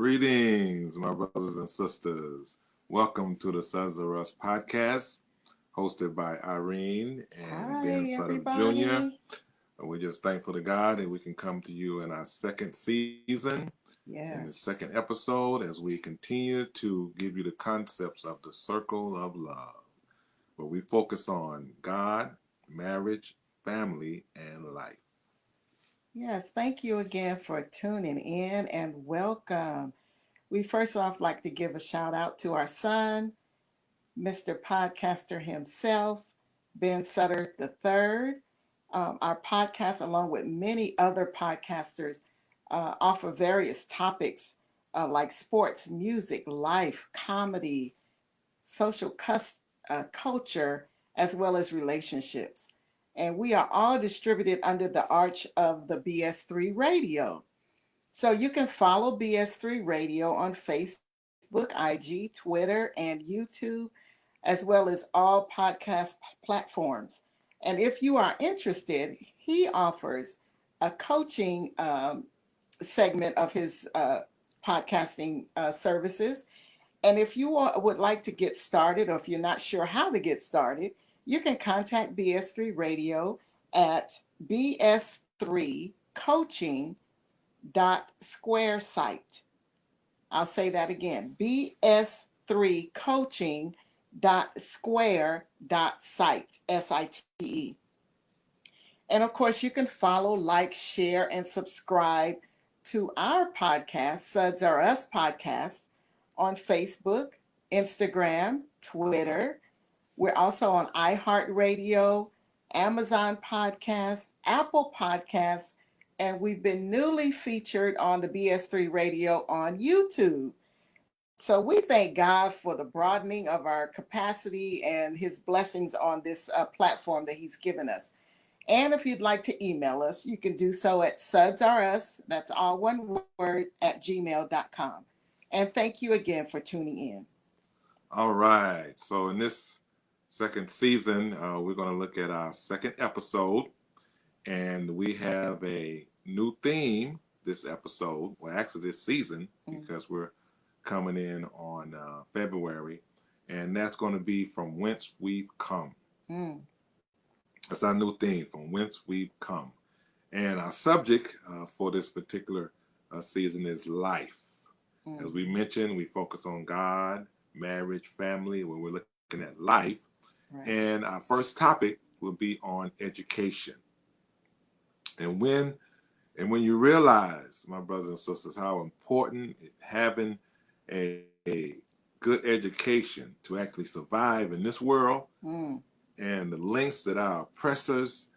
Greetings, my brothers and sisters. Welcome to the Sudds-R-Us podcast, hosted by Irene and Ben Hi, Sudderth Jr. everybody. We're just thankful to God that we can come to you in our second season, in the second Yes. episode, as we continue to give you the concepts of the circle of love, where we focus on God, marriage, family, and life. Yes. Thank you again for tuning in and welcome. We first off like to give a shout out to our son, Mr. Podcaster himself, Ben Sutter III. Our podcast, along with many other podcasters, offer various topics like sports, music, life, comedy, culture, as well as relationships. And we are all distributed under the arch of the BS3 Radio. So you can follow BS3 Radio on Facebook, IG, Twitter, and YouTube, as well as all podcast platforms. And if you are interested, he offers a coaching segment of his podcasting services, and if you would like to get started, or if you're not sure how to get started, you can contact BS3 Radio at bs3coaching.squaresite. I'll say that again, bs3coaching.square.site, SITE. And of course, you can follow, like, share, and subscribe to our podcast, Sudds-R-Us Podcast, on Facebook, Instagram, Twitter. We're also on iHeartRadio, Amazon Podcasts, Apple Podcasts, and we've been newly featured on the BS3 Radio on YouTube. So we thank God for the broadening of our capacity and his blessings on this platform that he's given us. And if you'd like to email us, you can do so at Sudds-R-Us, that's all one word, at gmail.com. And thank you again for tuning in. All right. So in this second season, we're going to look at our second episode, and we have a new theme this episode, well, actually this season, because we're coming in on February, and that's going to be From Whence We've Come. That's our new theme, From Whence We've Come. And our subject for this particular season is life. As we mentioned, we focus on God, marriage, family, when we're looking at life. Right. And our first topic will be on education. And when you realize, my brothers and sisters, how important having a good education to actually survive in this world, and the lengths that our oppressors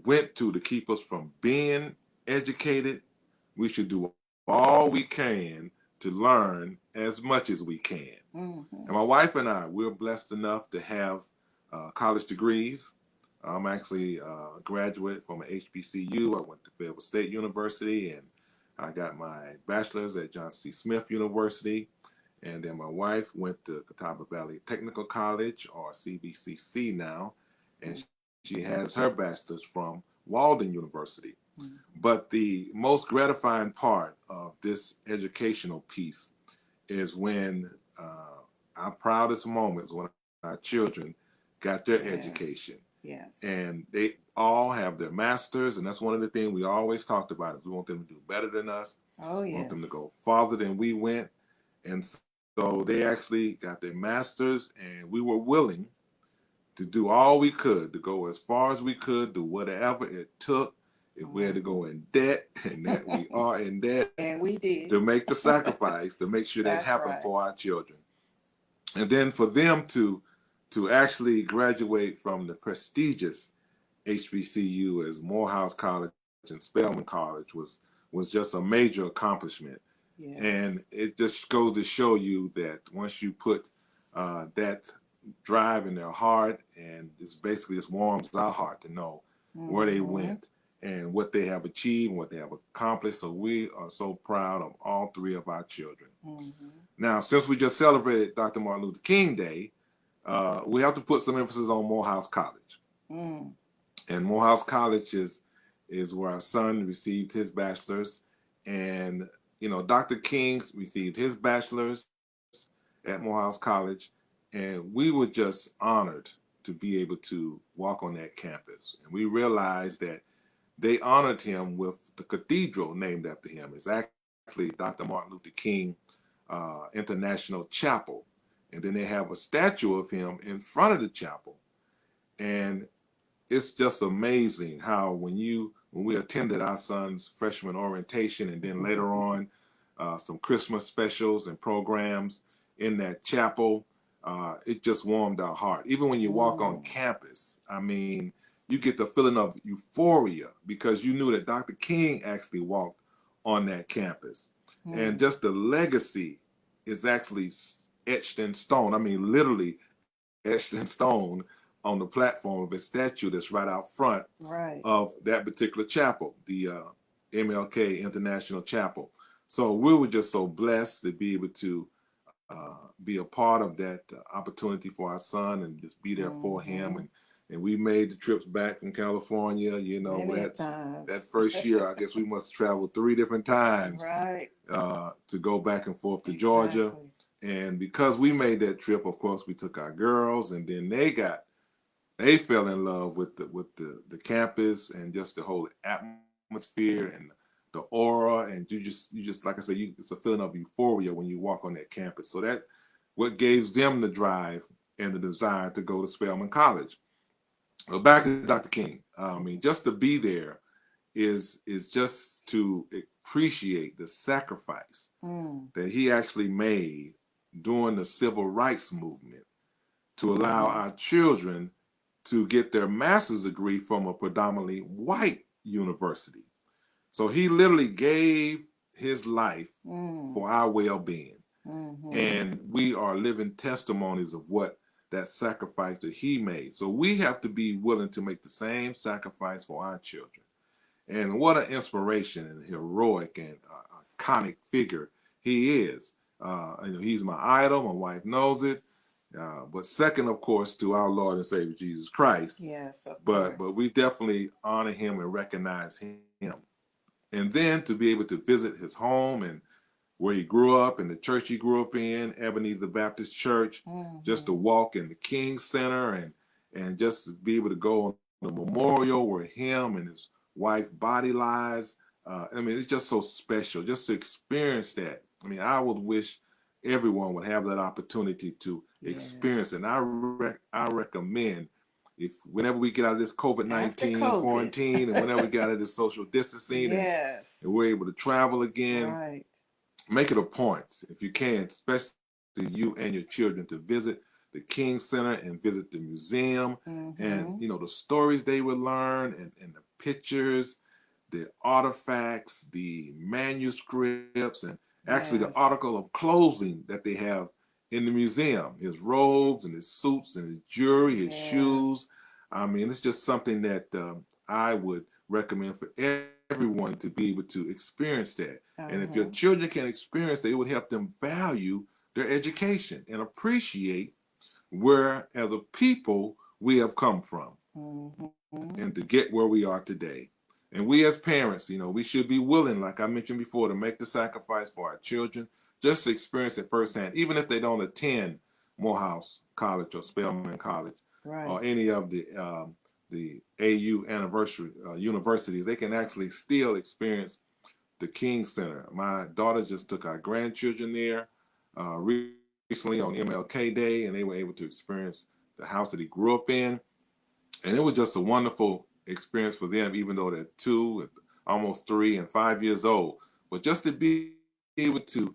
went to keep us from being educated, we should do all we can to learn as much as we can. And my wife and I, we're blessed enough to have college degrees. I'm actually a graduate from an HBCU. I went to Fayetteville State University, and I got my bachelor's at John C. Smith University. And then my wife went to Catawba Valley Technical College, or CVCC now, and she has her bachelor's from Walden University. But the most gratifying part of this educational piece is when our proudest moments when our children got their education. Yes. And they all have their masters, and that's one of the things we always talked about is we want them to do better than us. Oh, yes. We want them to go farther than we went. And so they actually got their masters, and we were willing to do all we could, to go as far as we could, do whatever it took. If we had to go in debt, and that we are in debt, and we did, to make the sacrifice, to make sure that happened for our children. And then for them to actually graduate from the prestigious HBCU as Morehouse College and Spelman College was just a major accomplishment. Yes. And it just goes to show you that once you put that drive in their heart, and this basically just warms our heart to know where they went and what they have achieved and what they have accomplished. So we are so proud of all three of our children. Now, since we just celebrated Dr. Martin Luther King Day, we have to put some emphasis on Morehouse College. And Morehouse College is where our son received his bachelor's. And, Dr. King received his bachelor's at Morehouse College, and we were just honored to be able to walk on that campus. And we realized that they honored him with the cathedral named after him. It's actually Dr. Martin Luther King International Chapel. And then they have a statue of him in front of the chapel. And it's just amazing how when we attended our son's freshman orientation, and then later on some Christmas specials and programs in that chapel, it just warmed our heart. Even when you walk on campus, I mean, you get the feeling of euphoria because you knew that Dr. King actually walked on that campus. And just the legacy is actually etched in stone. I mean, literally etched in stone on the platform of a statue that's right out front of that particular chapel, the MLK International Chapel. So we were just so blessed to be able to be a part of that opportunity for our son and just be there for him. And we made the trips back from California. That first year, I guess we must travel 3 different times to go back and forth to Georgia. And because we made that trip, of course, we took our girls, and then they fell in love with the campus and just the whole atmosphere and the aura. And you just like I said, it's a feeling of euphoria when you walk on that campus. So that what gave them the drive and the desire to go to Spelman College. Well, back to Dr. King. I mean, just to be there is just to appreciate the sacrifice that he actually made during the civil rights movement to allow our children to get their master's degree from a predominantly white university. So he literally gave his life for our well-being. And we are living testimonies of what that sacrifice that he made. So we have to be willing to make the same sacrifice for our children. And what an inspiration and heroic and iconic figure he is. He's my idol. My wife knows it. But second, of course, to our Lord and Savior Jesus Christ. Yes, of course. But But we definitely honor him and recognize him. And then to be able to visit his home and where he grew up and the church he grew up in, Ebenezer Baptist Church, just to walk in the King Center and just to be able to go on the memorial where him and his wife Body lies. I mean, it's just so special just to experience that. I mean, I would wish everyone would have that opportunity to experience it. And I recommend if whenever we get out of this COVID-19 quarantine and whenever we get out of this social distancing and we're able to travel again, make it a point, if you can, especially you and your children, to visit the King Center and visit the museum and, the stories they would learn and the pictures, the artifacts, the manuscripts, and actually the article of clothing that they have in the museum, his robes and his suits and his jewelry, his shoes. I mean, it's just something that I would recommend for everyone to be able to experience that. And if your children can experience that, it would help them value their education and appreciate where, as a people, we have come from and to get where we are today. And we as parents, we should be willing, like I mentioned before, to make the sacrifice for our children, just to experience it firsthand, even if they don't attend Morehouse College or Spelman College or any of the AU anniversary universities. They can actually still experience the King Center. My daughter just took our grandchildren there recently on MLK Day, and they were able to experience the house that he grew up in. And it was just a wonderful experience for them, even though they're 2, almost 3, and 5 years old. But just to be able to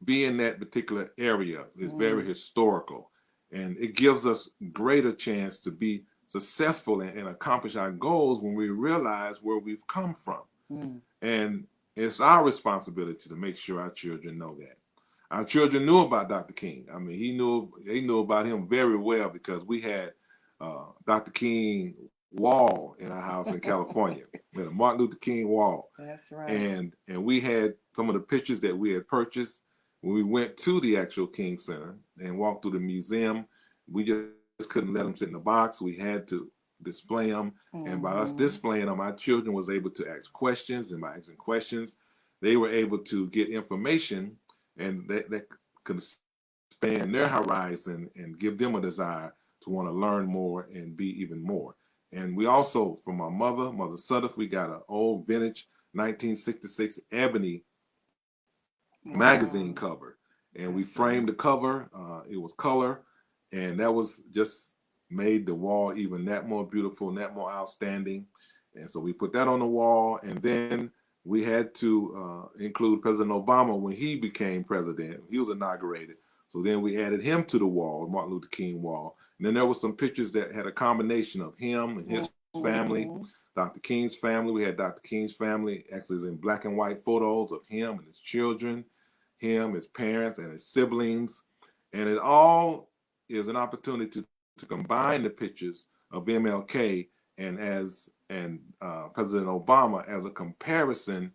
be in that particular area is very historical. And it gives us greater chance to be successful and accomplish our goals when we realize where we've come from. And it's our responsibility to make sure our children know that. Our children knew about Dr. King. I mean, they knew about him very well because we had Dr. King wall in our house in California. We had a Martin Luther King wall. That's right. And we had some of the pictures that we had purchased when we went to the actual King Center and walked through the museum. We just couldn't let them sit in the box. We had to display them. And by us displaying them, our children was able to ask questions. And by asking questions, they were able to get information, and that could expand their horizon and give them a desire to want to learn more and be even more. And we also, from our Mother Sudderth, we got an old vintage 1966 ebony magazine cover, and we framed the cover. It was color, and that was just made the wall even that more beautiful and that more outstanding. And so we put that on the wall, and then we had to include President Obama when he became president. He was inaugurated. So then we added him to the wall, Martin Luther King wall. And then there were some pictures that had a combination of him and his family, Dr. King's family. We had Dr. King's family actually in black and white photos of him and his children, him, his parents, and his siblings. And it all is an opportunity to combine the pictures of MLK and President Obama as a comparison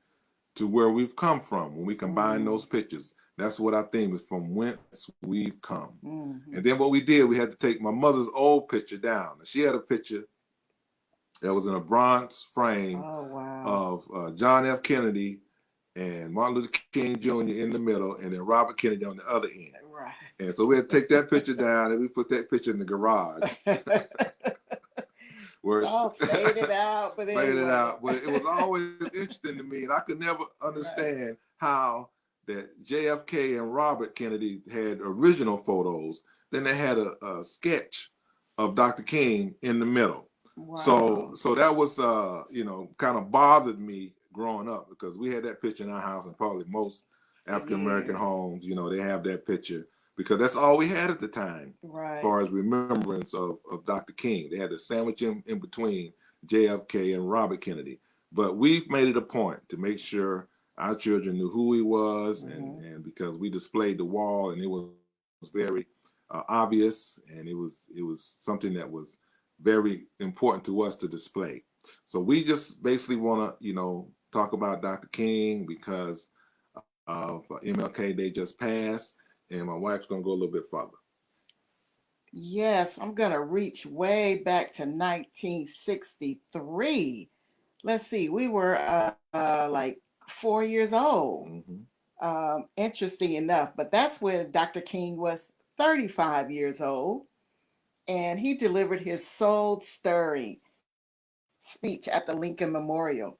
to where we've come from. When we combine those pictures, that's what our theme is, from whence we've come. And then what we did, we had to take my mother's old picture down. She had a picture that was in a bronze frame of John F. Kennedy and Martin Luther King Jr. in the middle, and then Robert Kennedy on the other end. Right. And so we had to take that picture down, and we put that picture in the garage. Where it's all faded out, but anyway. Faded out. But it was always interesting to me, and I could never understand how that JFK and Robert Kennedy had original photos. Then they had a sketch of Dr. King in the middle. Wow. So that was kind of bothered me growing up, because we had that picture in our house, and probably most African American homes, they have that picture, because that's all we had at the time, as far as remembrance of Dr. King. They had a sandwich in between JFK and Robert Kennedy. But we made it a point to make sure our children knew who he was, and because we displayed the wall, and it was very obvious, and it was something that was very important to us to display. So we just basically want to, talk about Dr. King because of MLK Day just passed, and my wife's going to go a little bit further. Yes, I'm going to reach way back to 1963. Let's see, we were like 4 years old. Interesting enough, but that's when Dr. King was 35 years old, and he delivered his soul-stirring speech at the Lincoln Memorial.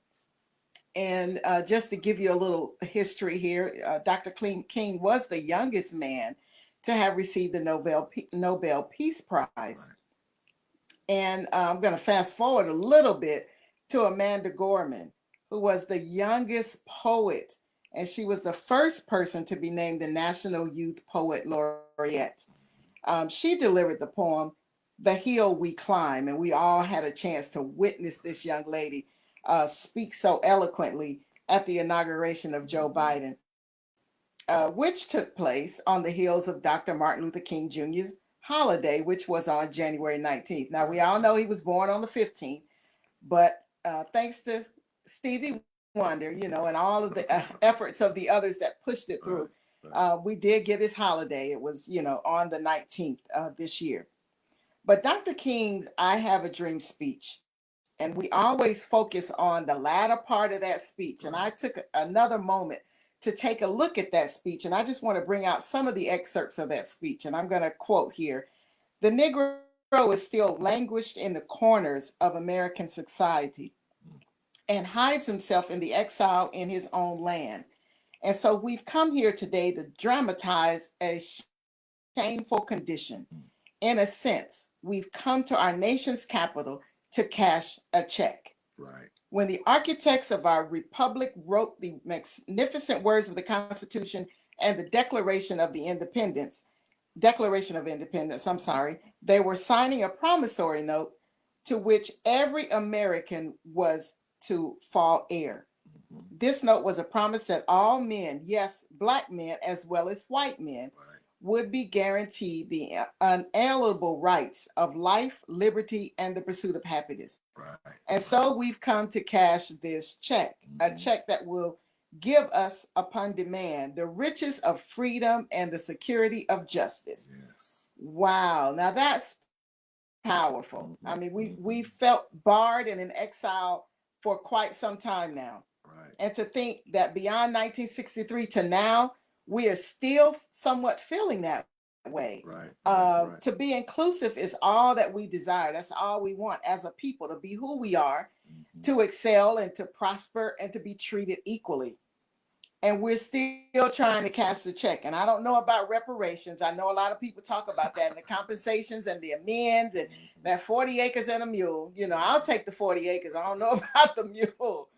And just to give you a little history here, Dr. King was the youngest man to have received the Nobel Peace Prize. And I'm going to fast forward a little bit to Amanda Gorman, who was the youngest poet, and she was the first person to be named the National Youth Poet Laureate. She delivered the poem, "The Hill We Climb," and we all had a chance to witness this young lady speak so eloquently at the inauguration of Joe Biden, which took place on the heels of Dr. Martin Luther King Jr.'s holiday, which was on January 19th. Now, we all know he was born on the 15th, but thanks to Stevie Wonder, and all of the efforts of the others that pushed it through, we did get his holiday. It was, on the 19th this year. But Dr. King's "I Have a Dream" speech, and we always focus on the latter part of that speech. And I took another moment to take a look at that speech, and I just want to bring out some of the excerpts of that speech. And I'm going to quote here: "The Negro is still languished in the corners of American society and hides himself in the exile in his own land. And so we've come here today to dramatize a shameful condition. In a sense, we've come to our nation's capital to cash a check." Right. When the architects of our republic wrote the magnificent words of the Constitution and the Declaration of Independence, they were signing a promissory note to which every American was to fall heir. This note was a promise that all men, yes, Black men as well as white men, would be guaranteed the unalienable rights of life, liberty, and the pursuit of happiness. And so we've come to cash this check, a check that will give us upon demand the riches of freedom and the security of justice. Yes. Wow. Now that's powerful. I mean, we felt barred and in exile for quite some time now. Right. And to think that beyond 1963 to now, we are still somewhat feeling that way. To be inclusive is all that we desire. That's all we want as a people, to be who we are, to excel and to prosper and to be treated equally. And we're still trying to cash the check. And I don't know about reparations. I know a lot of people talk about that and the compensations and the amends and that 40 acres and a mule. You know, I'll take the 40 acres. I don't know about the mule.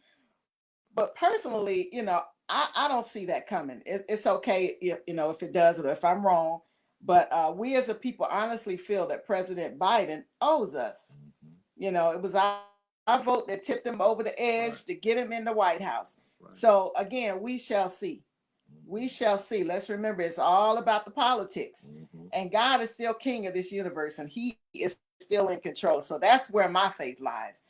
But personally, you know, I don't see that coming. It's okay if, you know, if it does or if I'm wrong. But we as a people honestly feel that President Biden owes us. You know, it was our vote that tipped him over the edge to get him in the White House. So again, we shall see. We shall see. Let's remember, it's all about the politics. And God is still king of this universe, and he is still in control. So that's where my faith lies.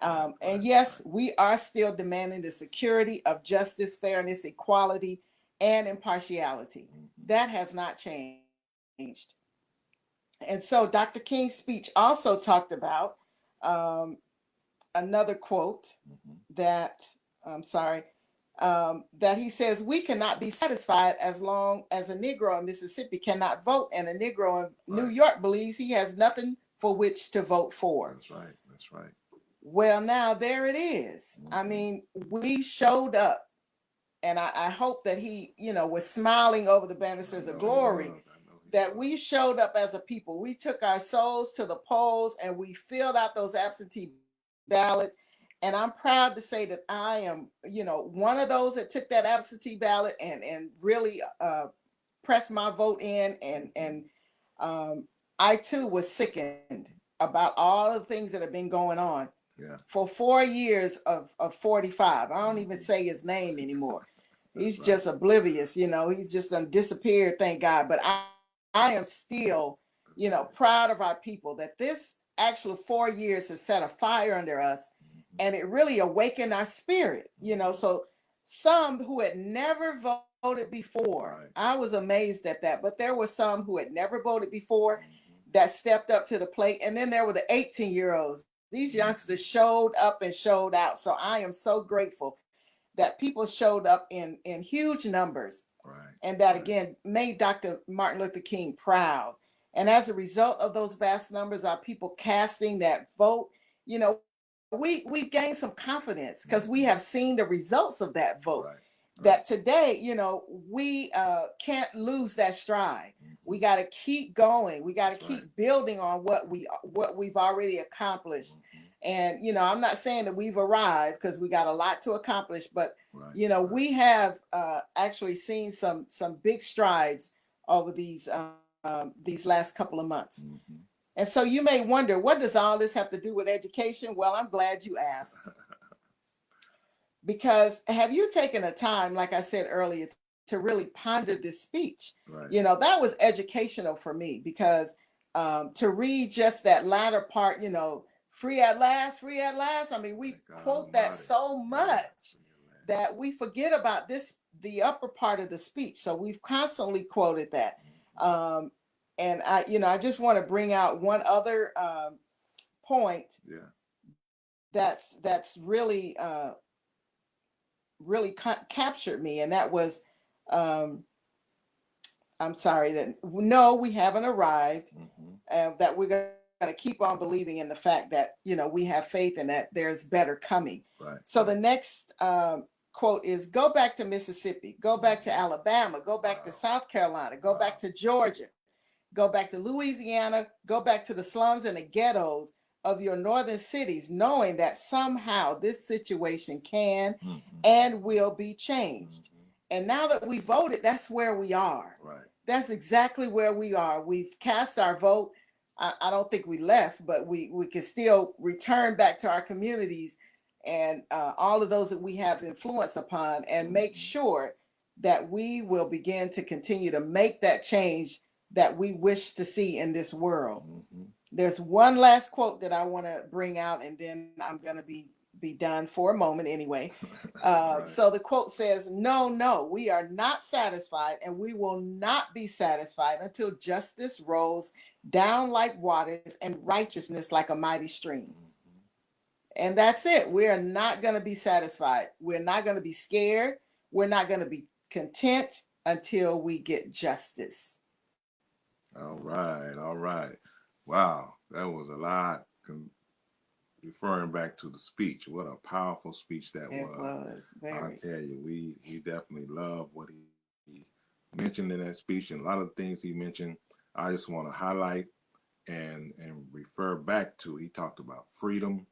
And yes, we are still demanding the security of justice, fairness, equality, and impartiality. That has not changed. And so Dr. King's speech also talked about another quote that, I'm sorry, that he says, we cannot be satisfied as long as a Negro in Mississippi cannot vote, and a Negro in New York believes he has nothing for which to vote for. That's right. That's right. Well, now there it is. I mean, we showed up, and I hope that he, you know, was smiling over the banisters of glory, that we showed up as a people. We took our souls to the polls and we filled out those absentee ballots. And I'm proud to say that I am, you know, one of those that took that absentee ballot and really pressed my vote in. And I too was sickened about all of the things that have been going on. For 4 years of 45. I don't even say his name anymore. He's just oblivious, you know, he's just disappeared, thank God. But I am still, you know, proud of our people that this actual 4 years has set a fire under us, and it really awakened our spirit, you know. So some who had never voted before, I was amazed at that, but there were some who had never voted before that stepped up to the plate. And then there were the 18-year-olds. These youngsters showed up and showed out. So I am so grateful that people showed up in huge numbers. And that again made Dr. Martin Luther King proud. And as a result of those vast numbers, our people casting that vote, you know, we gained some confidence because we have seen the results of that vote. That today, you know, we can't lose that stride. We got to keep going. We got to keep building on what we've already accomplished. And, you know, I'm not saying that we've arrived because we got a lot to accomplish, but, you know, we have actually seen some big strides over these last couple of months. And so you may wonder, what does all this have to do with education? Well, I'm glad you asked. Because have you taken a time, like I said earlier, to really ponder this speech? You know, that was educational for me because to read just that latter part, you know, free at last, free at last. I mean, we quote that so much that we forget about the upper part of the speech. So we've constantly quoted that. And I just want to bring out one other point that's really captured me, and that was I'm sorry, that no, we haven't arrived, that we're going to keep on believing in the fact that, you know, we have faith and that there's better coming. So the next quote is, go back to Mississippi, go back to Alabama, go back to South Carolina, go back to Georgia, go back to Louisiana, go back to the slums and the ghettos of your northern cities, knowing that somehow this situation can and will be changed. And now that we voted, that's where we are. That's exactly where we are. We've cast our vote. I don't think we left, but we can still return back to our communities and all of those that we have influence upon, and make sure that we will begin to continue to make that change that we wish to see in this world. There's one last quote that I want to bring out, and then I'm going to be done for a moment anyway. So the quote says, no, we are not satisfied, and we will not be satisfied until justice rolls down like waters and righteousness like a mighty stream. And that's it. We're not going to be satisfied. We're not going to be scared. We're not going to be content until we get justice. All right, all right. Wow, that was a lot. Referring back to the speech, what a powerful speech that It was. was I very. tell you, we definitely love what he mentioned in that speech, and a lot of the things he mentioned, I just want to highlight and refer back to. He talked about freedom,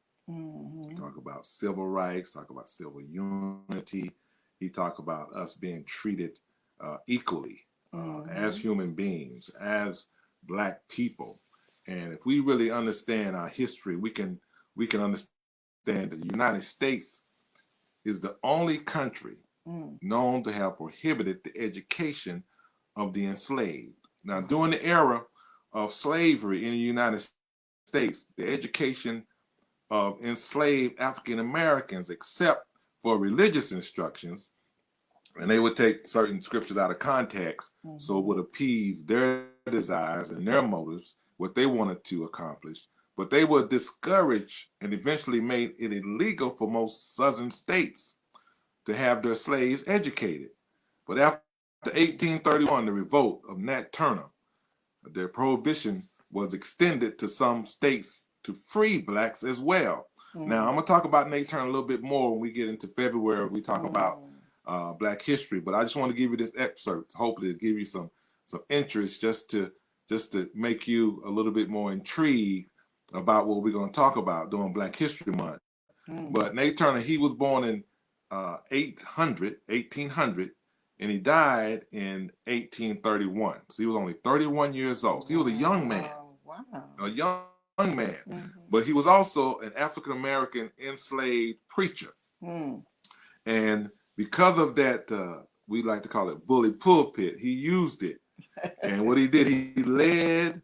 talk about civil rights, talk about civil unity. He talked about us being treated equally as human beings, as Black people. And if we really understand our history, we can understand that the United States is the only country known to have prohibited the education of the enslaved. Now, during the era of slavery in the United States, the education of enslaved African Americans, except for religious instructions, and they would take certain scriptures out of context, so it would appease their desires and their motives, what they wanted to accomplish. But they would discourage and eventually made it illegal for most southern states to have their slaves educated. But after 1831, the revolt of Nat Turner, their prohibition was extended to some states to free Blacks as well. Now, I'm going to talk about Nate Turner a little bit more when we get into February. We talk about Black history, but I just want to give you this excerpt, hopefully to give you some interest, just to make you a little bit more intrigued about what we're going to talk about during Black History Month. But Nate Turner, he was born in 1800, and he died in 1831. So he was only 31 years old. So he was a young man. Wow. A young man. But he was also an African-American enslaved preacher. And because of that, we like to call it bully pulpit, he used it. And what he did, he led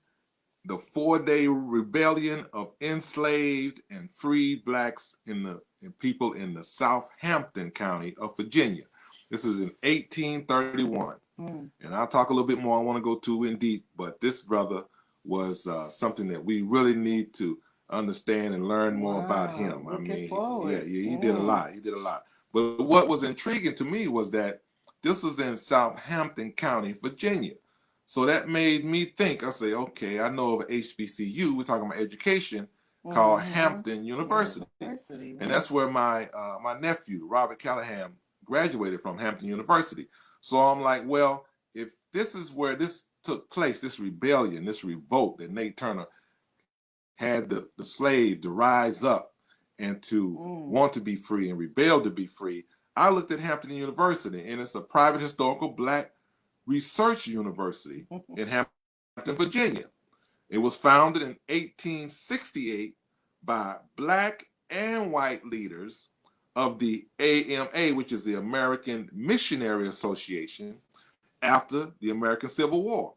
the 4-day rebellion of enslaved and freed Blacks and people in the Southampton County of Virginia. This was in 1831. And I'll talk a little bit more. I want to go too in deep, but this brother was something that we really need to understand and learn more about him. I mean, he did a lot. He did a lot. But what was intriguing to me was that this was in Southampton County, Virginia. So that made me think. I say, okay, I know of an HBCU. We're talking about education called Hampton University, and that's where my my nephew Robert Callahan graduated from, Hampton University. So I'm like, well, if this is where this took place, this rebellion, this revolt that Nate Turner had the slave to rise up and to want to be free and rebel to be free, I looked at Hampton University, and it's a private historical Black research university in Hampton, Virginia. It was founded in 1868 by Black and white leaders of the AMA, which is the American Missionary Association, after the American Civil War.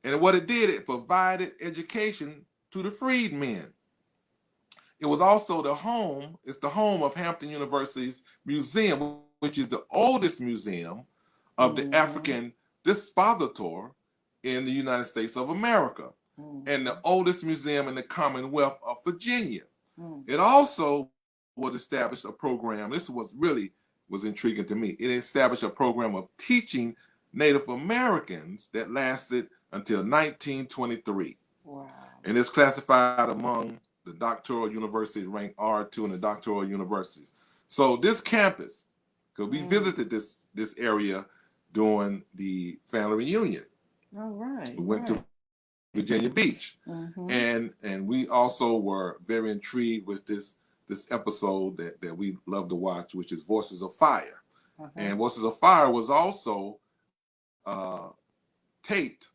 And what it did, it provided education to the freedmen. It was also it's the home of Hampton University's museum, which is the oldest museum of the African dispositor in the United States of America, and the oldest museum in the Commonwealth of Virginia. It also was established a program. This was intriguing to me. It established a program of teaching Native Americans that lasted until 1923. Wow. And it's classified among the doctoral universities, ranked R2 in the doctoral universities. So this campus, because we visited this area during the family reunion. All right. We went to Virginia Beach. And we also were very intrigued with this episode that we love to watch, which is Voices of Fire. And Voices of Fire was also taped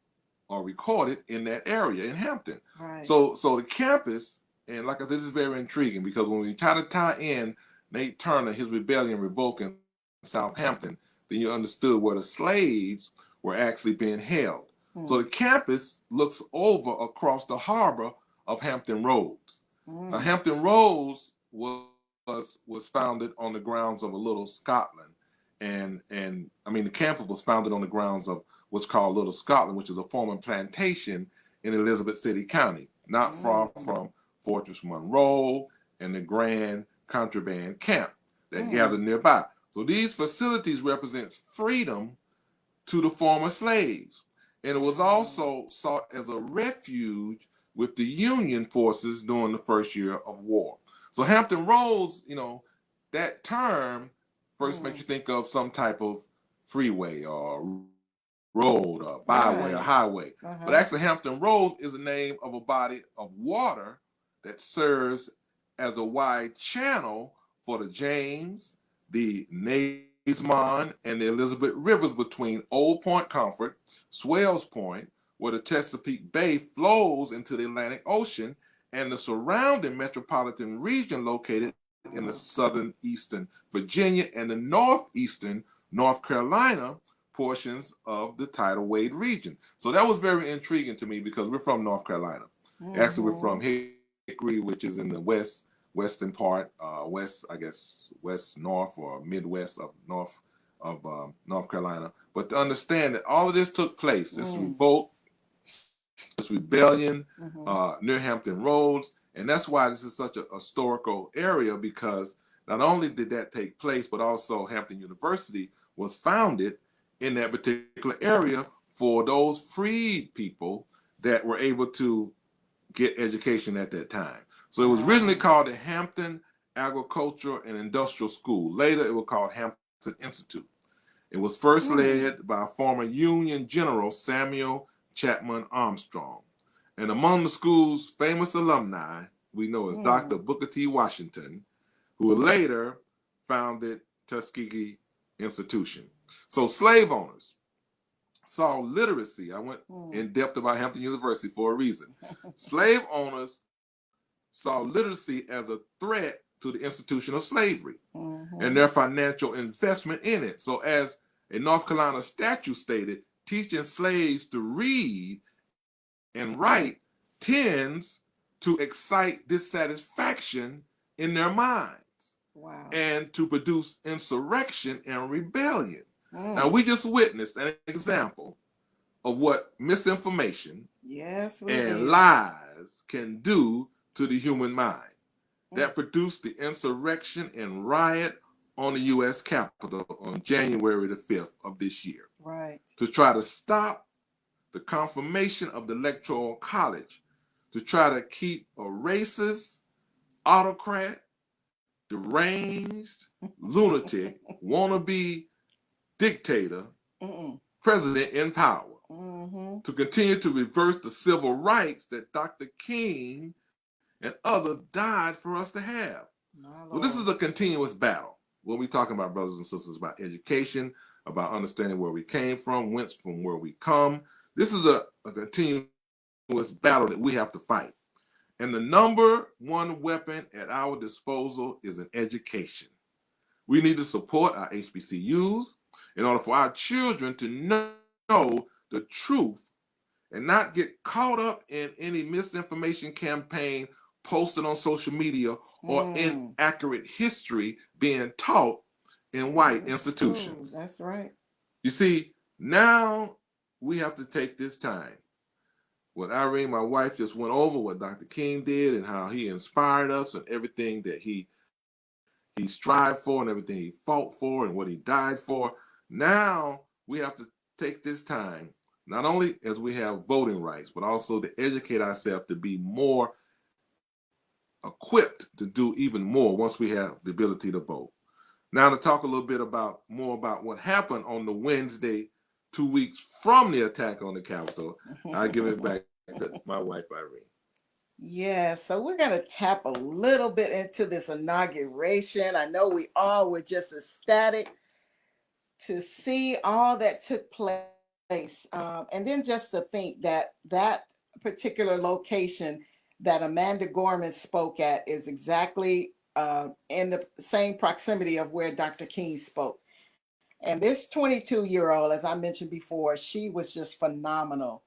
or recorded in that area in Hampton. Right. So the campus, and like I said, this is very intriguing, because when we try to tie in Nate Turner, his rebellion, revolt in Southampton, then you understood where the slaves were actually being held. So the campus looks over across the harbor of Hampton Roads. Now, Hampton Roads was founded on the grounds of a little Scotland, and I mean, the campus was founded on the grounds of what's called Little Scotland, which is a former plantation in Elizabeth City County, not far from Fortress Monroe and the Grand contraband camp that gathered nearby. So these facilities represents freedom to the former slaves. And it was also sought as a refuge with the Union forces during the first year of war. So Hampton Roads, that term first makes you think of some type of freeway or road or byway or highway. But actually Hampton Road is the name of a body of water that serves as a wide channel for the James, the Nazemon, and the Elizabeth Rivers between Old Point Comfort, Swells Point, where the Chesapeake Bay flows into the Atlantic Ocean, and the surrounding metropolitan region located in the southern eastern Virginia and the northeastern North Carolina portions of the tidal wave region. So that was very intriguing to me because we're from North Carolina. Actually, we're from Hickory, which is in the western part, west north or midwest of North Carolina. But to understand that all of this took place, this revolt, this rebellion near Hampton Roads, and that's why this is such a historical area, because not only did that take place, but also Hampton University was founded in that particular area for those freed people that were able to get education at that time. So it was originally called the Hampton Agricultural and Industrial School. Later, it was called Hampton Institute. It was first led by former Union General Samuel Chapman Armstrong. And among the school's famous alumni, we know is Dr. Booker T. Washington, who later founded Tuskegee Institution. So slave owners saw literacy. I went in depth about Hampton University for a reason. Slave owners saw literacy as a threat to the institution of slavery and their financial investment in it. So as a North Carolina statute stated, teaching slaves to read and write tends to excite dissatisfaction in their minds and to produce insurrection and rebellion. Now, we just witnessed an example of what misinformation and lies can do to the human mind. That produced the insurrection and riot on the U.S. Capitol on January the 5th of this year. To try to stop the confirmation of the Electoral College, to try to keep a racist, autocrat, deranged, lunatic, wannabe dictator, president in power, to continue to reverse the civil rights that Dr. King and others died for us to have. So this is a continuous battle. When we talking about, brothers and sisters, about education, about understanding where we came from, whence from where we come. This is a continuous battle that we have to fight. And the number one weapon at our disposal is an education. We need to support our HBCUs in order for our children to know the truth and not get caught up in any misinformation campaign posted on social media or inaccurate history being taught in white institutions. That's right. You see, now we have to take this time. What Irene, my wife, just went over what Dr. King did and how he inspired us and everything that he strived for and everything he fought for and what he died for. Now we have to take this time, not only as we have voting rights, but also to educate ourselves to be more equipped to do even more once we have the ability to vote. Now to talk a little bit more about what happened on the Wednesday, 2 weeks from the attack on the Capitol, I give it back to my wife, Irene. Yeah, so we're going to tap a little bit into this inauguration. I know we all were just ecstatic to see all that took place. And then just to think that that particular location that Amanda Gorman spoke at is exactly in the same proximity of where Dr. King spoke. And this 22-year-old, as I mentioned before, she was just phenomenal.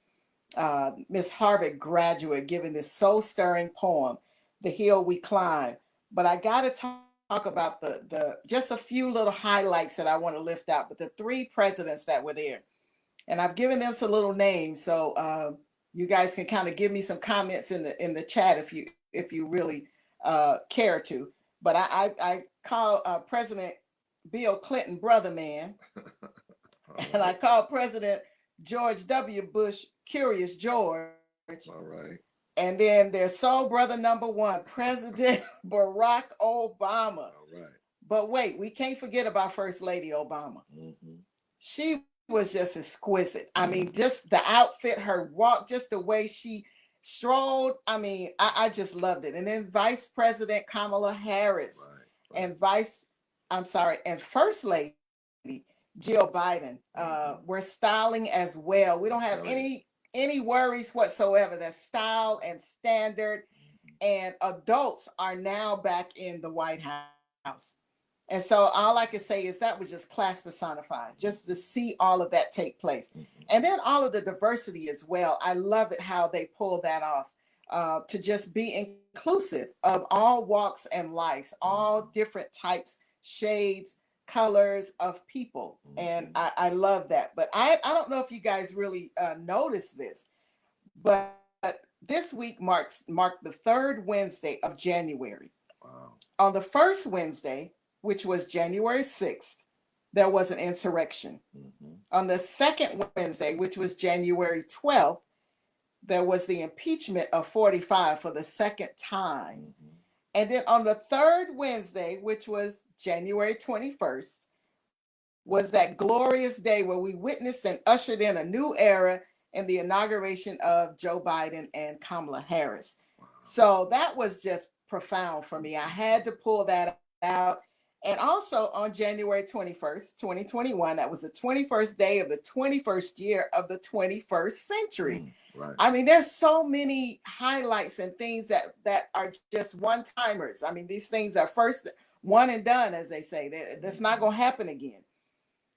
Miss Harvard graduate giving this soul-stirring poem, The Hill We Climb. But I got to talk about the just a few little highlights that I want to lift out, but the three presidents that were there. And I've given them some little names, so you guys can kind of give me some comments in the chat if you really care to. but I call President Bill Clinton brother man, and I call President George W. Bush Curious George. All right. And then their soul brother number one, President Barack Obama. All right. But wait, we can't forget about First Lady Obama. Mm-hmm. She was just exquisite. I mean, just the outfit, her walk, just the way she strolled. I mean, I just loved it. And then Vice President Kamala Harris, Right. and First Lady Jill Biden were styling as well. We don't have any worries whatsoever. That style and standard, and adults are now back in the White House. And so all I can say is that was just class personified, just to see all of that take place. And then all of the diversity as well. I love it how they pull that off, to just be inclusive of all walks and lives, all different types, shades, colors of people. And I love that. But I don't know if you guys really noticed this, but this week marked the third Wednesday of January. Wow. On the first Wednesday, which was January 6th, there was an insurrection. On the second Wednesday, which was January 12th, there was the impeachment of 45 for the second time. And then on the third Wednesday, which was January 21st, was that glorious day where we witnessed and ushered in a new era in the inauguration of Joe Biden and Kamala Harris. Wow. So that was just profound for me. I had to pull that out. And also on January 21st, 2021, that was the 21st day of the 21st year of the 21st century. Right. I mean, there's so many highlights and things that are just one-timers. I mean, these things are first one and done, as they say. That's not going to happen again.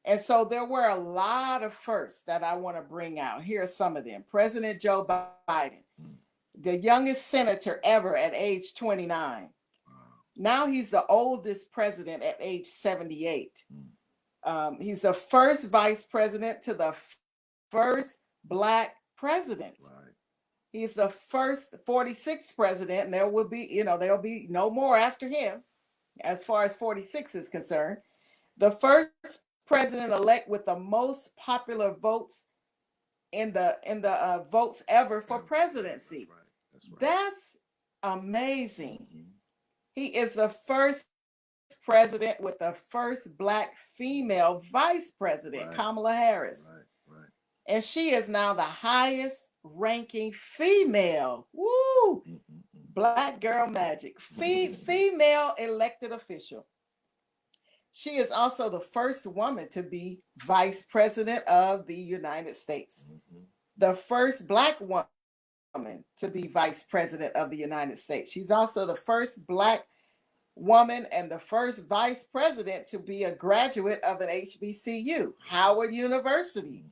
And so there were a lot of firsts that I want to bring out. Here are some of them. President Joe Biden, the youngest senator ever at age 29. Now he's the oldest president at age 78. He's the first vice president to the first Black president. Right. He's the first 46th president, and there'll be no more after him as far as 46 is concerned. The first president-elect with the most popular votes in the votes ever for presidency. That's right. That's amazing. He is the first president with the first Black female vice president, Kamala Harris. Right. And she is now the highest ranking female. Woo! Black girl magic. Female elected official. She is also the first woman to be vice president of the United States. The first Black woman to be vice president of the United States. She's also the first Black woman and the first vice president to be a graduate of an HBCU, Howard University.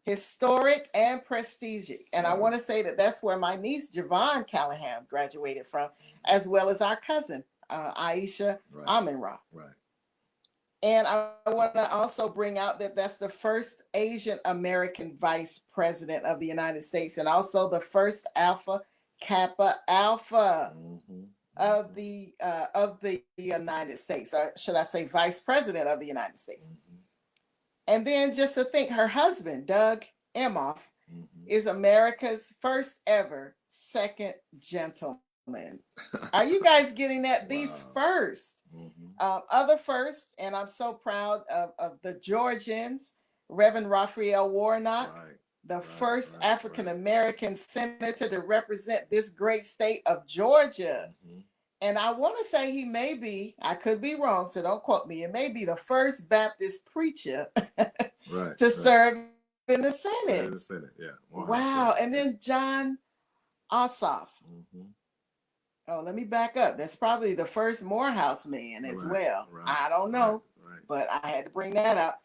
Historic and prestigious. And I want to say that that's where my niece, Javon Callahan, graduated from, as well as our cousin, Aisha Amin-Ra. Right. And I want to also bring out that that's the first Asian American vice president of the United States, and also the first Alpha Kappa Alpha of the United States, or should I say vice president of the United States. And then just to think, her husband, Doug Emhoff, is America's first ever second gentleman. Are you guys getting that? These first. Other firsts, and I'm so proud of the Georgians, Reverend Raphael Warnock, the first African-American senator to represent this great state of Georgia. And I want to say he may be, I could be wrong, so don't quote me, it may be the first Baptist preacher to serve in the Senate. Wow. And then John Ossoff. Oh, let me back up. That's probably the first Morehouse man as well. I don't know, but I had to bring that up.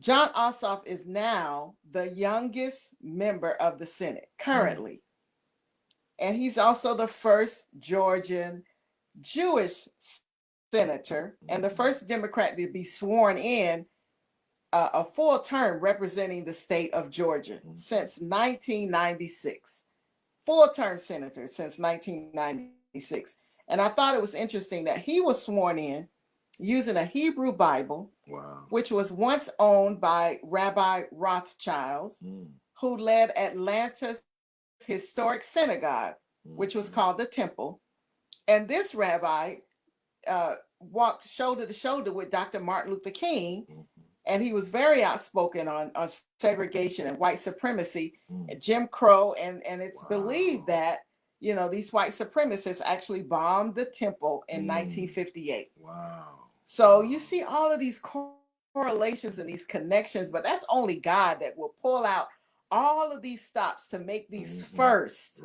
John Ossoff is now the youngest member of the Senate currently. And he's also the first Georgian Jewish senator and the first Democrat to be sworn in a full term representing the state of Georgia since 1996. Full-term senator since 1996. And I thought it was interesting that he was sworn in using a Hebrew Bible, Wow. which was once owned by Rabbi Rothschilds, who led Atlanta's historic synagogue, which was called the Temple. And this rabbi walked shoulder to shoulder with Dr. Martin Luther King, and he was very outspoken on segregation and white supremacy, and Jim Crow, and it's believed that, you know, these white supremacists actually bombed the Temple in 1958. Wow. So you see all of these correlations and these connections, but that's only God that will pull out all of these stops to make these first,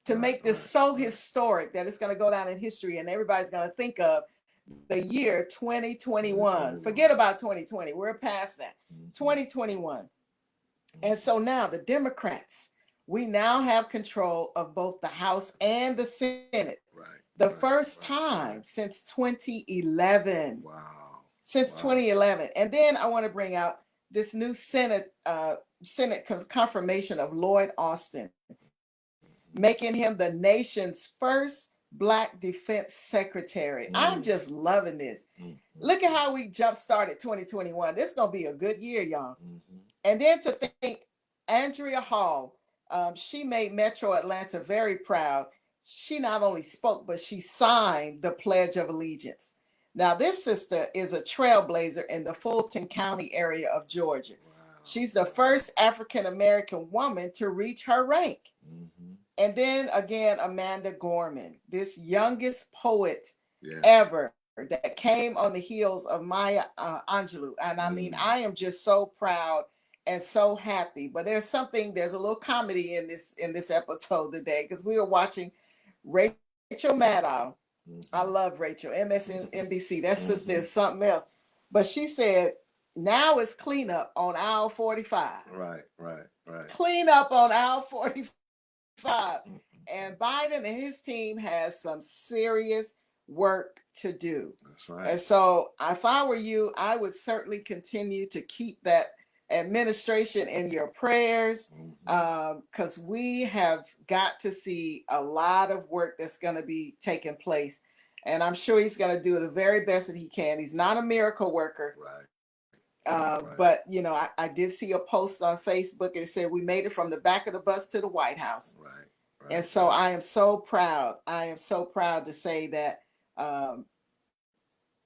to make this so historic that it's going to go down in history, and everybody's going to think of the year 2021. Forget about 2020. We're past that. 2021. And so now the Democrats, we now have control of both the House and the Senate. The first time since 2011. Wow. Since 2011. And then I want to bring out this new Senate confirmation of Lloyd Austin, making him the nation's first Black defense secretary. I'm just loving this. Look at how we jump started 2021. This is going to be a good year, y'all. And then to think, Andrea Hall, she made Metro Atlanta very proud. She not only spoke, but she signed the Pledge of Allegiance. Now, this sister is a trailblazer in the Fulton County area of Georgia. She's the first African-American woman to reach her rank. And then again, Amanda Gorman, this youngest poet ever that came on the heels of Maya Angelou. And I mean, I am just so proud and so happy. But there's a little comedy in this episode today, because we were watching Rachel Maddow. I love Rachel, MSNBC. That sister is something else. But she said, now it's cleanup on aisle 45. Right. Cleanup on aisle 45. And Biden and his team has some serious work to do. That's right. And so if I were you, I would certainly continue to keep that administration in your prayers, because we have got to see a lot of work that's going to be taking place. And I'm sure he's going to do the very best that he can. He's not a miracle worker. But, you know, I did see a post on Facebook, and it said we made it from the back of the bus to the White House. And so I am so proud. I am so proud to say that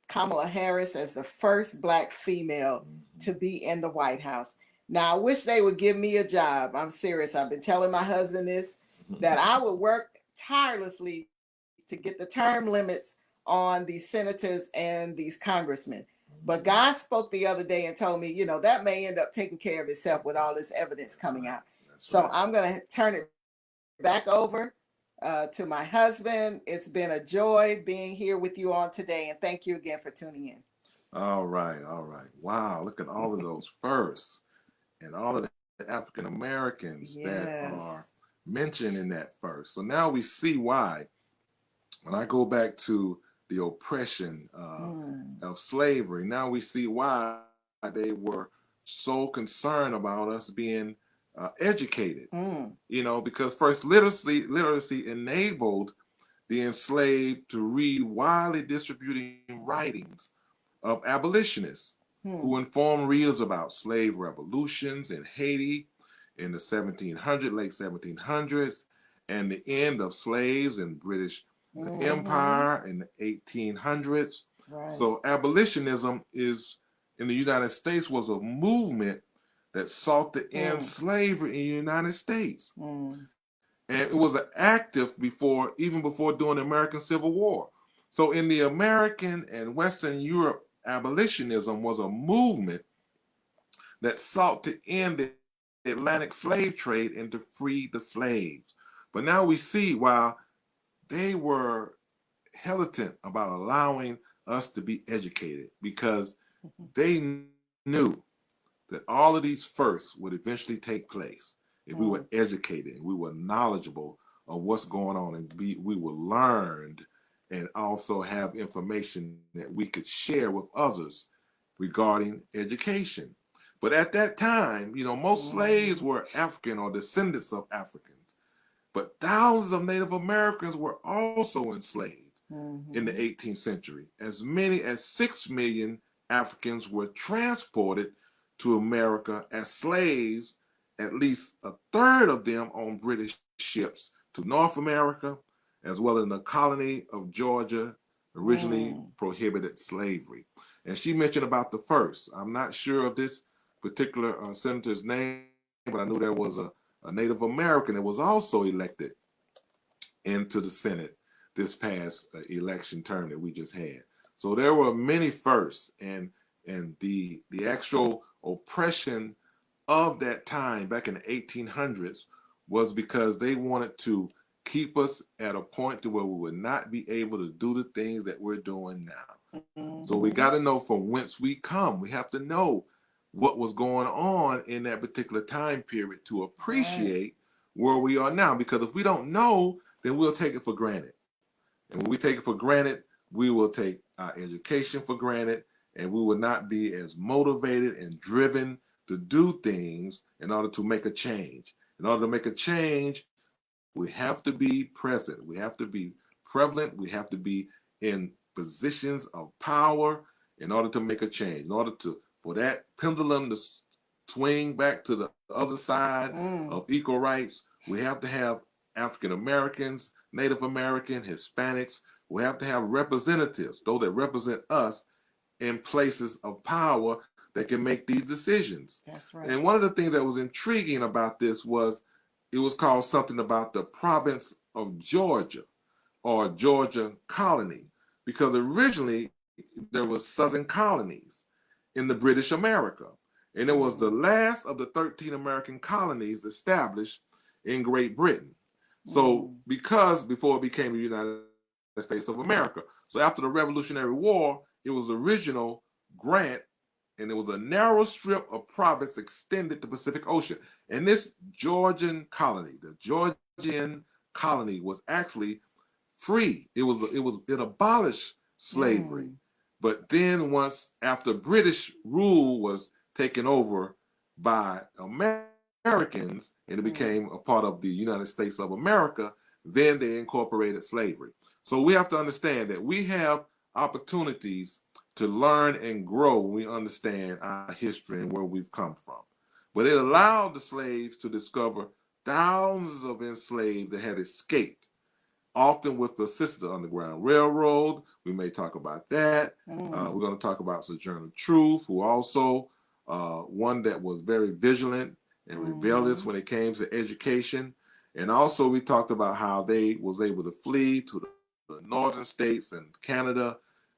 Kamala Harris as the first Black female to be in the White House. Now, I wish they would give me a job. I'm serious. I've been telling my husband this, that I would work tirelessly to get the term limits on these senators and these congressmen. But God spoke the other day and told me, you know, that may end up taking care of itself with all this evidence coming out. So I'm going to turn it back over to my husband. It's been a joy being here with you on today. And thank you again for tuning in. All right. Wow. Look at all of those firsts and all of the African Americans that are mentioned in that first. So now we see why, when I go back to the oppression of slavery, now we see why they were so concerned about us being educated. You know, because first literacy enabled the enslaved to read widely distributing writings of abolitionists who informed readers about slave revolutions in Haiti in the late 1700s, and the end of slaves in British Empire in the 1800s. So abolitionism in the United States was a movement that sought to end slavery in the United States. And it was active even before during the American Civil War. So in the American and Western Europe, abolitionism was a movement that sought to end the Atlantic slave trade and to free the slaves. But now we see, while they were hesitant about allowing us to be educated, because they knew that all of these firsts would eventually take place if we were educated and we were knowledgeable of what's going on, and we were learned, and also have information that we could share with others regarding education. But at that time, you know, most slaves were African or descendants of Africans, but thousands of Native Americans were also enslaved. in the 18th century. As many as 6 million Africans were transported to America as slaves, at least a third of them on British ships to North America, as well as in the colony of Georgia, originally prohibited slavery. And she mentioned about the first. I'm not sure of this particular senator's name, but I knew there was a Native American that was also elected into the Senate this past election term that we just had. So there were many firsts, and the actual oppression of that time back in the 1800s was because they wanted to keep us at a point to where we would not be able to do the things that we're doing now. So we got to know from whence we come. We have to know what was going on in that particular time period to appreciate where we are now. Because if we don't know, then we'll take it for granted. And when we take it for granted, we will take our education for granted, and we will not be as motivated and driven to do things in order to make a change. In order to make a change, we have to be present. We have to be prevalent. We have to be in positions of power in order to make a change. In order for that pendulum to swing back to the other side of equal rights, we have to have African Americans, Native American, Hispanics. We have to have representatives, those that represent us, in places of power that can make these decisions. That's right. And one of the things that was intriguing about this was it was called something about the province of Georgia or Georgia colony, because originally there was southern colonies in the British America. And it was the last of the 13 American colonies established in Great Britain. So because before it became the United States of America. So after the Revolutionary War, it was the original grant, and it was a narrow strip of province extended to the Pacific Ocean. And this Georgian colony, the Georgian colony, was actually free. It abolished slavery. But then once after British rule was taken over by Americans and it became a part of the United States of America, then they incorporated slavery. So we have to understand that we have opportunities to learn and grow when we understand our history and where we've come from. But it allowed the slaves to discover thousands of enslaved that had escaped, often with the assistance of the Underground Railroad. We may talk about that. We're going to talk about Sojourner Truth, who also one that was very vigilant and rebellious when it came to education. And also we talked about how they was able to flee to the northern states and Canada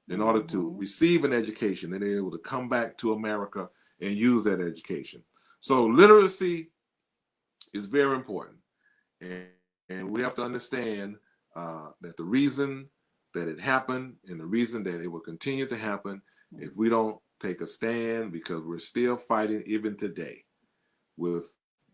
in order to receive an education. Then they were able to come back to America and use that education. So literacy is very important. And we have to understand that the reason that it happened and the reason that it will continue to happen if we don't take a stand, because we're still fighting even today with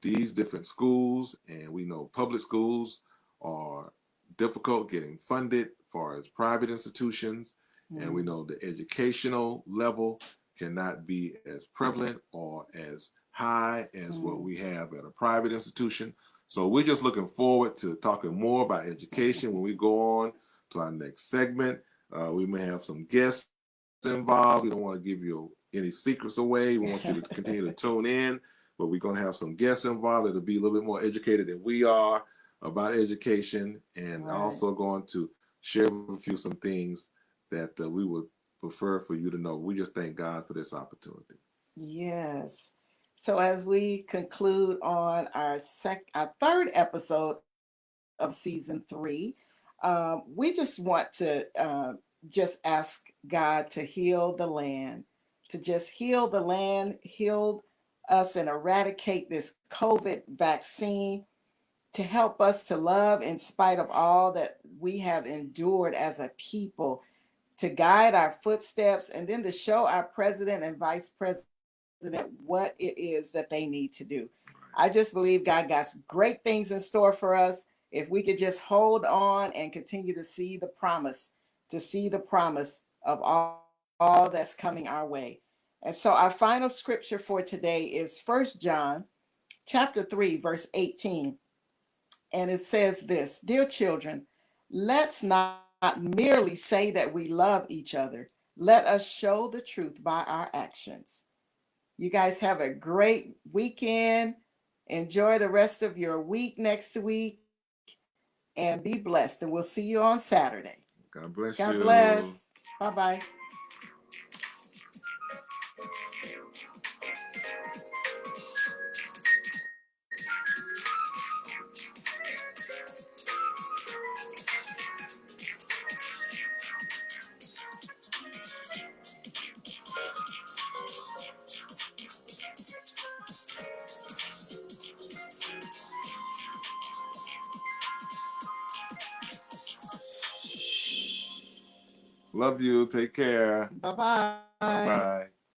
these different schools, and we know public schools are difficult getting funded as far as private institutions, and we know the educational level cannot be as prevalent or as high as what we have at a private institution. So we're just looking forward to talking more about education when we go on to our next segment. We may have some guests involved. We don't want to give you any secrets away. We want you to continue to tune in, but we're going to have some guests involved that'll be a little bit more educated than we are about education, and also going to share with you some things that we would prefer for you to know. We just thank God for this opportunity. Yes. So as we conclude on our third episode of season 3, we just want to just ask God to heal the land, to just heal the land, heal us and eradicate this COVID vaccine, to help us to love in spite of all that we have endured as a people, to guide our footsteps, and then to show our president and vice president what it is that they need to do. I just believe God got great things in store for us if we could just hold on and continue to see the promise, of all that's coming our way. And so our final scripture for today is 1 John chapter 3, verse 18. And it says this: "Dear children, let's not merely say that we love each other. Let us show the truth by our actions. You guys have a great weekend. Enjoy the rest of your week next week and be blessed. And we'll see you on Saturday. God bless God you. bless. Bye-bye. Love you. Take care. Bye-bye. Bye-bye.